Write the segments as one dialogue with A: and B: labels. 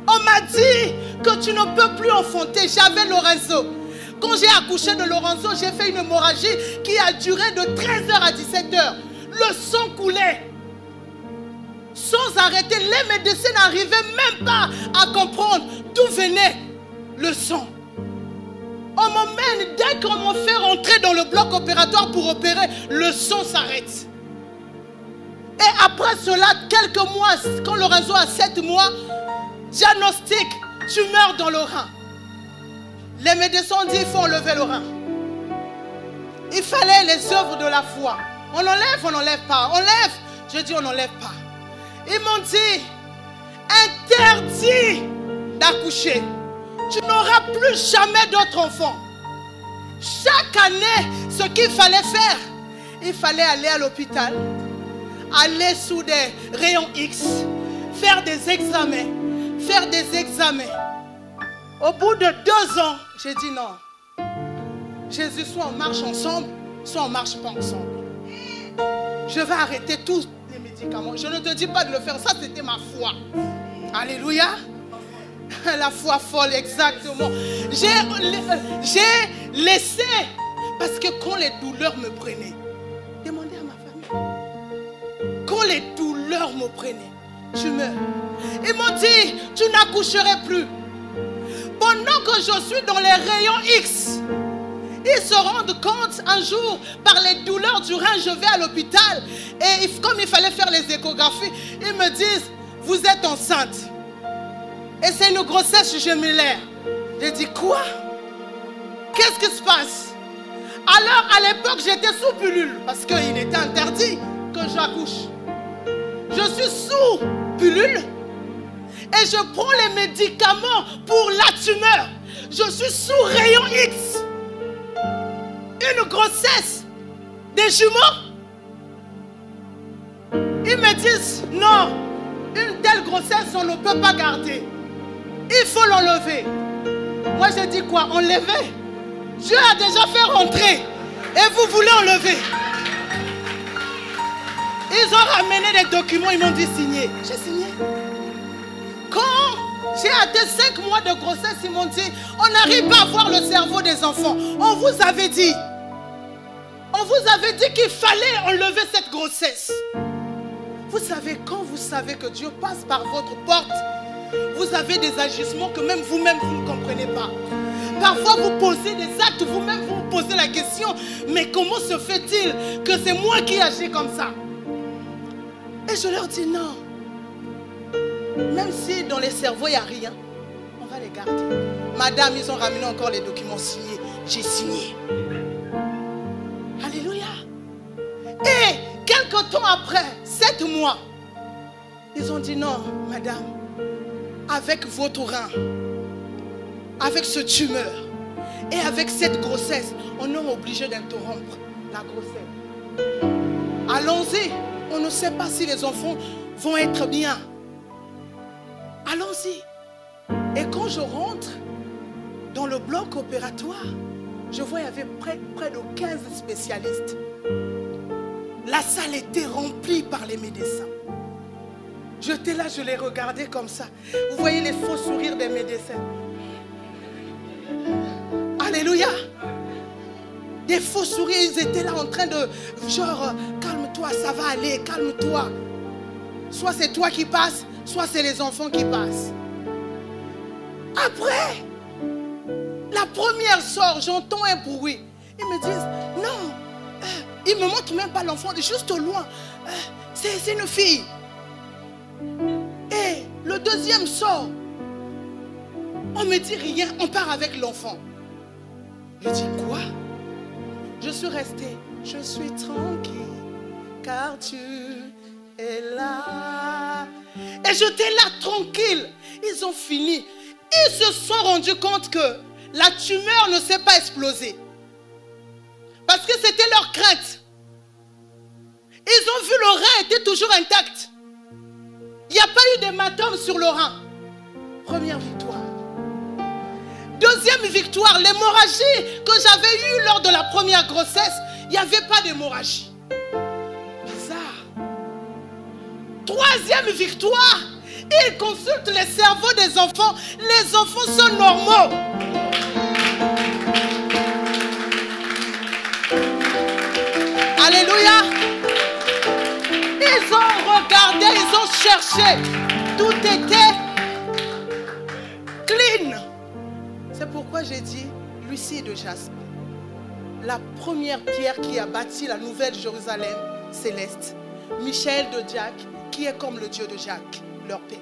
A: On m'a dit que tu ne peux plus enfanter. J'avais Lorenzo. Quand j'ai accouché de Lorenzo, j'ai fait une hémorragie qui a duré de 13h à 17h. Le sang coulait. Sans arrêter, les médecins n'arrivaient même pas à comprendre d'où venait le sang. On m'emmène, dès qu'on me fait rentrer dans le bloc opératoire pour opérer, le sang s'arrête. Et après cela, quelques mois, quand Lorenzo a 7 mois, diagnostic, tumeur dans le rein. Les médecins ont dit qu'il faut enlever le rein. Il fallait les œuvres de la foi. On n'enlève pas. On enlève, je dis on n'enlève pas. Ils m'ont dit, interdit d'accoucher. Tu n'auras plus jamais d'autres enfants. Chaque année, ce qu'il fallait faire, il fallait aller à l'hôpital, aller sous des rayons X, faire des examens. Au bout de 2 ans, j'ai dit non. Jésus, soit on marche ensemble, soit on ne marche pas ensemble. Je vais arrêter tous les médicaments. Je ne te dis pas de le faire. Ça, c'était ma foi. Alléluia. La foi folle, exactement. J'ai laissé. Parce que quand les douleurs me prenaient, demandez à ma famille. Quand les douleurs me prenaient, je meurs. Ils m'ont dit, tu n'accoucherais plus. Pendant que je suis dans les rayons X, ils se rendent compte un jour, par les douleurs du rein, je vais à l'hôpital. Et comme il fallait faire les échographies, ils me disent, vous êtes enceinte. Et c'est une grossesse gémellaire. J'ai dit, quoi? Qu'est-ce qui se passe? Alors, à l'époque, j'étais sous pilule. Parce qu'il était interdit que j'accouche. Je suis sous pilule. Et je prends les médicaments pour la tumeur. Je suis sous rayon X. Une grossesse. Des jumeaux. Ils me disent, non, une telle grossesse, on ne peut pas garder. Il faut l'enlever. Moi, j'ai dit quoi? Enlever? Dieu a déjà fait rentrer. Et vous voulez enlever? Ils ont ramené des documents, ils m'ont dit signer. J'ai signé. Quand j'ai atteint 5 mois de grossesse, ils m'ont dit, on n'arrive pas à voir le cerveau des enfants. On vous avait dit. On vous avait dit qu'il fallait enlever cette grossesse. Vous savez, quand vous savez que Dieu passe par votre porte, vous avez des agissements que même vous-même, vous ne comprenez pas. Parfois, vous posez des actes, vous-même, vous vous posez la question, mais comment se fait-il que c'est moi qui agis comme ça? Et je leur dis non. Même si dans les cerveaux, il n'y a rien, on va les garder. Madame, ils ont ramené encore les documents signés. J'ai signé. Alléluia. Et quelques temps après, 7 mois, ils ont dit non, madame, avec votre rein, avec ce tumeur et avec cette grossesse, on est obligé d'interrompre la grossesse. Allons-y. On ne sait pas si les enfants vont être bien. Allons-y. Et quand je rentre dans le bloc opératoire, je vois qu'il y avait près de 15 spécialistes. La salle était remplie par les médecins. J'étais là, je les regardais comme ça. Vous voyez les faux sourires des médecins. Alléluia. Des faux sourires, ils étaient là en train de, genre, calme-toi, ça va aller, calme-toi. Soit c'est toi qui passes, soit c'est les enfants qui passent. Après, la première sort, j'entends un bruit. Ils me disent, non, ils ne me montrent même pas l'enfant, juste au loin. C'est une fille. Et le deuxième sort, on me dit rien, on part avec l'enfant. Je dis, quoi? Je suis restée, je suis tranquille, car tu es là. Et j'étais là tranquille. Ils ont fini. Ils se sont rendus compte que la tumeur ne s'est pas explosée. Parce que c'était leur crainte. Ils ont vu le rein était toujours intact. Il n'y a pas eu d'hématome sur le rein. Première victoire. Deuxième victoire, l'hémorragie que j'avais eue lors de la première grossesse, il n'y avait pas d'hémorragie. Bizarre. Troisième victoire, Il consulte les cerveaux des enfants. Les enfants sont normaux. Alléluia. Ils ont regardé, ils ont cherché. Tout était clean. C'est pourquoi j'ai dit Lucie de Jaspe. La première pierre qui a bâti la nouvelle Jérusalem céleste. Michel de Jac, qui est comme le Dieu de Jacques, leur père.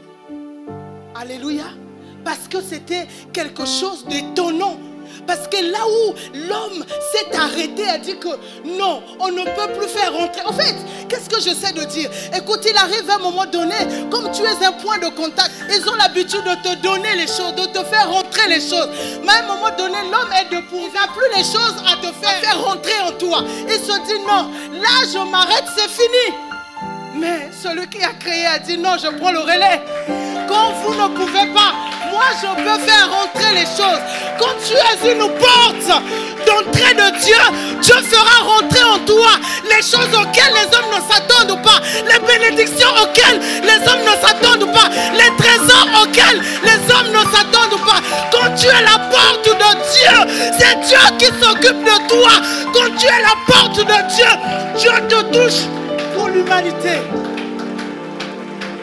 A: Alléluia. Parce que c'était quelque chose d'étonnant. Parce que là où l'homme s'est arrêté, a dit que non, on ne peut plus faire rentrer. En fait, qu'est-ce que j'essaie de dire? Écoute, il arrive à un moment donné, comme tu es un point de contact, ils ont l'habitude de te donner les choses, de te faire rentrer les choses. Mais à un moment donné, l'homme est debout, il n'a plus les choses à te faire rentrer en toi. Il se dit non, là je m'arrête, c'est fini. Mais celui qui a créé a dit non, je prends le relais. Quand vous ne pouvez pas, moi je peux faire rentrer les choses. Quand tu es une porte d'entrée de Dieu, Dieu fera rentrer en toi les choses auxquelles les hommes ne s'attendent pas, les bénédictions auxquelles les hommes ne s'attendent pas, les trésors auxquels les hommes ne s'attendent pas. Quand tu es la porte de Dieu, c'est Dieu qui s'occupe de toi. Quand tu es la porte de Dieu, Dieu te touche pour l'humanité.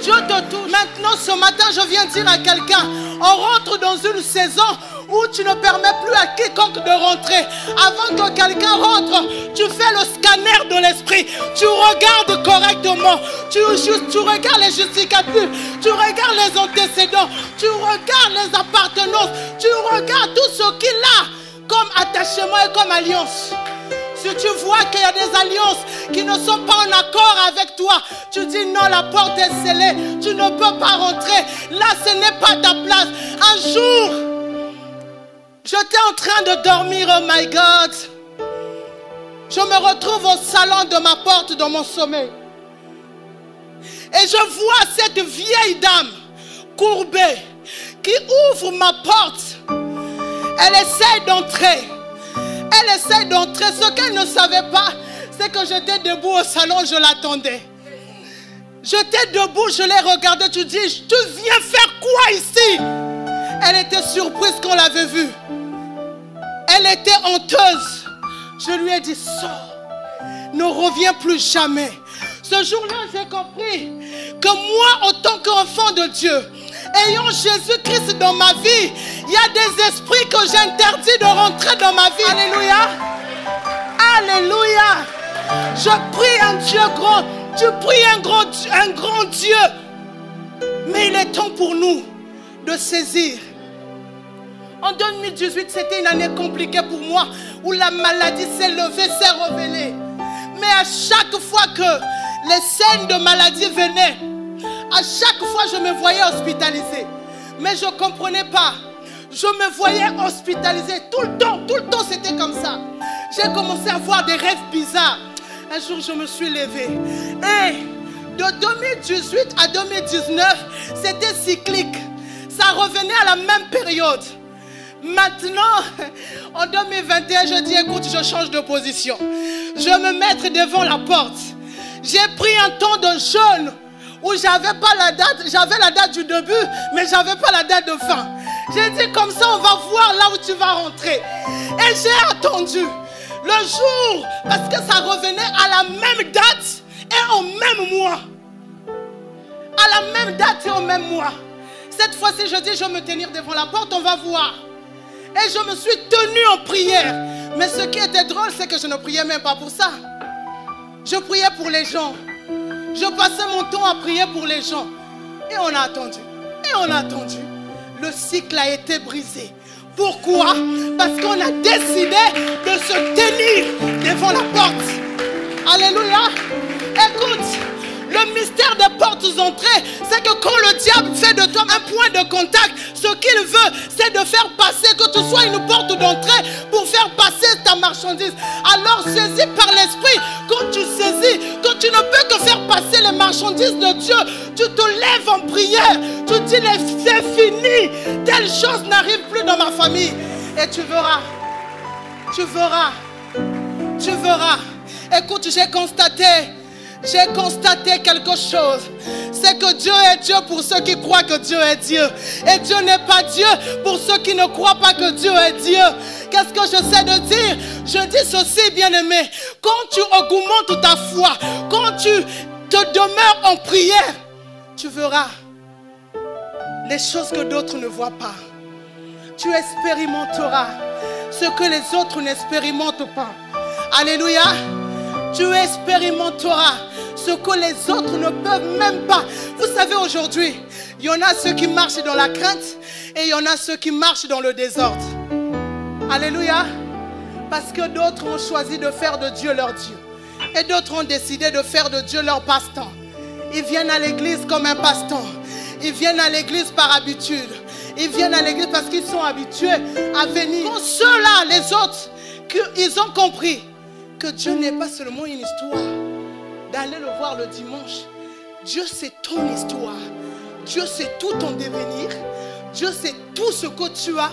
A: Dieu te touche. Maintenant, ce matin, je viens dire à quelqu'un, on rentre dans une saison où tu ne permets plus à quiconque de rentrer. Avant que quelqu'un rentre, tu fais le scanner de l'esprit. Tu regardes correctement. Tu regardes les justificatifs. Tu regardes les antécédents. Tu regardes les appartenances. Tu regardes tout ce qu'il a comme attachement et comme alliance. Si tu vois qu'il y a des alliances qui ne sont pas en accord avec toi, tu dis non, la porte est scellée, tu ne peux pas rentrer. Là, ce n'est pas ta place. Un jour, j'étais en train de dormir, oh my God. Je me retrouve au salon de ma porte dans mon sommeil. Et je vois cette vieille dame courbée qui ouvre ma porte. Elle essaie d'entrer. Elle essaie d'entrer. Ce qu'elle ne savait pas, c'est que j'étais debout au salon, je l'attendais. J'étais debout, je l'ai regardée. Tu dis, tu viens faire quoi ici? Elle était surprise qu'on l'avait vue. Elle était honteuse. Je lui ai dit, sors, ne reviens plus jamais. Ce jour-là, j'ai compris que moi, en tant qu'enfant de Dieu, ayant Jésus-Christ dans ma vie, il y a des esprits que j'interdis de rentrer dans ma vie. Alléluia. Alléluia. Je prie un Dieu grand. Tu pries un grand Dieu. Mais il est temps pour nous de saisir. En 2018, c'était une année compliquée pour moi, où la maladie s'est levée, s'est révélée. Mais à chaque fois que les scènes de maladie venaient, à chaque fois je me voyais hospitalisée. Mais je ne comprenais pas. Je me voyais hospitalisée tout le temps c'était comme ça. J'ai commencé à avoir des rêves bizarres. Un jour je me suis levée. Et de 2018 à 2019, c'était cyclique. Ça revenait à la même période. Maintenant, en 2021, je dis écoute, je change de position. Je vais me mettre devant la porte. J'ai pris un temps de jeûne où j'avais pas la date, j'avais la date du début, mais j'avais pas la date de fin. J'ai dit comme ça, on va voir là où tu vas rentrer. Et j'ai attendu le jour, parce que ça revenait à la même date et au même mois. À la même date et au même mois. Cette fois-ci, je dis, je vais me tenir devant la porte, on va voir. Et je me suis tenue en prière. Mais ce qui était drôle, c'est que je ne priais même pas pour ça. Je priais pour les gens. Je passais mon temps à prier pour les gens. Et on a attendu. Et on a attendu. Le cycle a été brisé. Pourquoi? Parce qu'on a décidé de se tenir devant la porte. Alléluia. Écoute, le mystère des portes entrées, c'est que quand le diable fait de toi un point de contact, ce qu'il veut, c'est de faire passer, que tu sois une porte d'entrée pour faire passer ta marchandise. Alors saisi par l'esprit, quand tu saisis, quand tu ne peux que faire passer les marchandises de Dieu, tu te lèves en prière, tu dis c'est fini, telle chose n'arrive plus dans ma famille. Et tu verras, tu verras, tu verras. Écoute, j'ai constaté j'ai constaté quelque chose. C'est que Dieu est Dieu pour ceux qui croient que Dieu est Dieu. Et Dieu n'est pas Dieu pour ceux qui ne croient pas que Dieu est Dieu. Qu'est-ce que j'essaie de dire? Je dis ceci, bien-aimé. Quand tu augmentes ta foi, quand tu te demeures en prière, tu verras les choses que d'autres ne voient pas. Tu expérimenteras ce que les autres n'expérimentent pas. Alléluia. Tu expérimenteras ce que les autres ne peuvent même pas. Vous savez, aujourd'hui, il y en a ceux qui marchent dans la crainte et il y en a ceux qui marchent dans le désordre. Alléluia. Parce que d'autres ont choisi de faire de Dieu leur Dieu. Et d'autres ont décidé de faire de Dieu leur passe-temps. Ils viennent à l'église comme un passe-temps. Ils viennent à l'église par habitude. Ils viennent à l'église parce qu'ils sont habitués à venir. Quand ceux-là, les autres, ils ont compris que Dieu n'est pas seulement une histoire d'aller le voir le dimanche. Dieu c'est ton histoire. Dieu c'est tout ton devenir. Dieu c'est tout ce que tu as.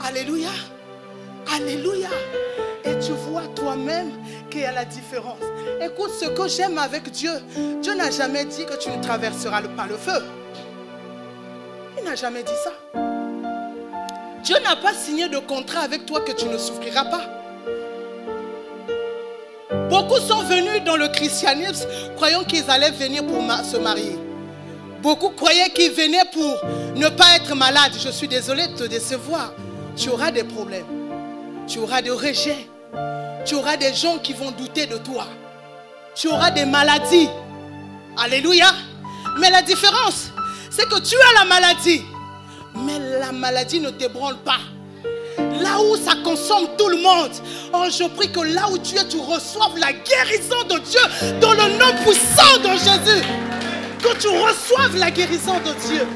A: Alléluia. Alléluia. Et tu vois toi-même qu'il y a la différence. Écoute, ce que j'aime avec Dieu, Dieu n'a jamais dit que tu ne traverseras pas le feu. Il n'a jamais dit ça. Dieu n'a pas signé de contrat avec toi que tu ne souffriras pas. Beaucoup sont venus dans le christianisme croyant qu'ils allaient venir pour se marier. Beaucoup croyaient qu'ils venaient pour ne pas être malade. Je suis désolé de te décevoir. Tu auras des problèmes. Tu auras des rejets. Tu auras des gens qui vont douter de toi. Tu auras des maladies. Alléluia. Mais la différence, c'est que tu as la maladie. Mais la maladie ne t'ébranle pas. Là où ça consomme tout le monde. Oh, je prie que là où tu es, tu reçoives la guérison de Dieu dans le nom puissant de Jésus. Que tu reçoives la guérison de Dieu.